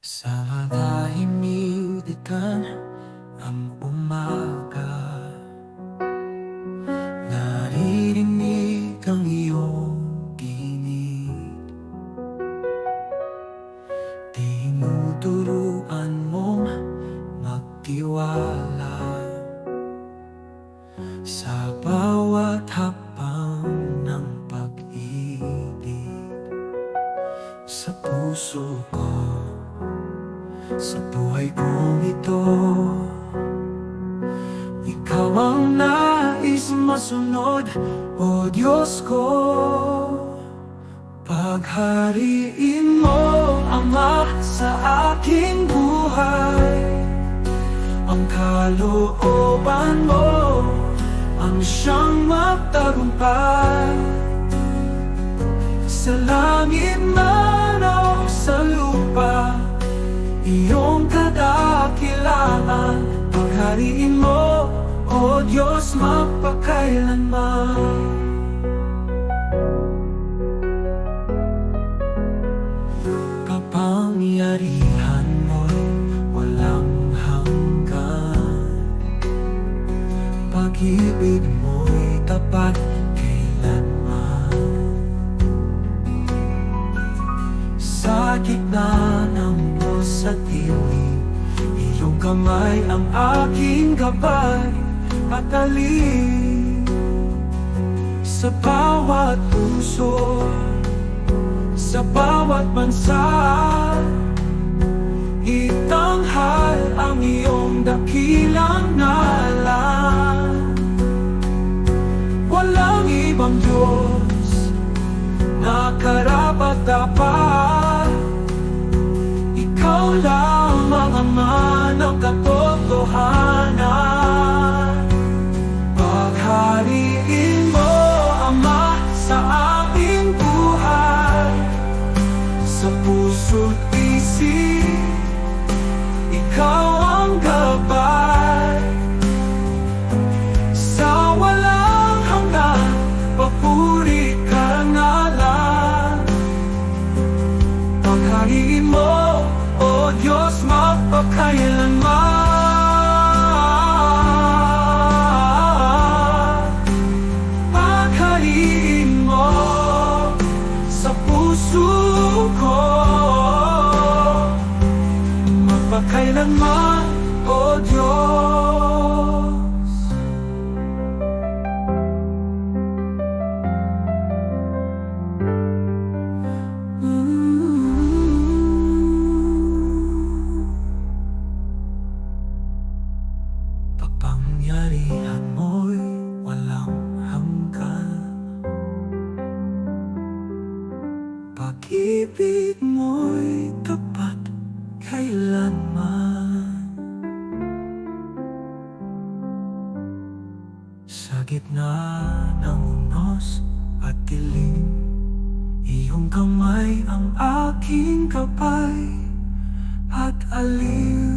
Sa tahimik ng umaga, naririnig ang iyong tinig. Tinuturuan mong magtiwala sa bawat hakbang ng pag-ibig. Sa puso ko, sa buhay kong ito, ikaw ang nais masunod, O Diyos ko. Paghariin mo, Ama, sa aking buhay. Ang kalooban mo ang siyang magtagumpay. Sa langit man o sa lupa, iyong kadakilaan. Paghariin mo, O Diyos, magpakailanman. Kapangyarihan mo'y walang hanggan. Pag-ibig mo'y tapat kailanman. Sa gitna ng buwas at dilim, iyong kamay ang aking gabay at alin. Sa bawat puso, sa bawat bansa, itanghal ang iyong dakilang ngalan. Walang ibang Diyos na karapat-dapat. Ikaw lamang, Ama ng katotohanan. Paghariin mo, Ama, sa aking buhay. Sa puso't isip, ikaw ang gabay. Sa walang hanggan, papuri ka ngalan. Paghariin mo, O Diyos, magpakailanman. Paghariin mo sa puso ko, magpakailanman, O Diyos. Kapangyarihan mo'y walang hanggan. Pag-ibig mo'y tapat kailanman. Sa gitna ng unos at dilim, iyong kamay ang aking gabay at aliw.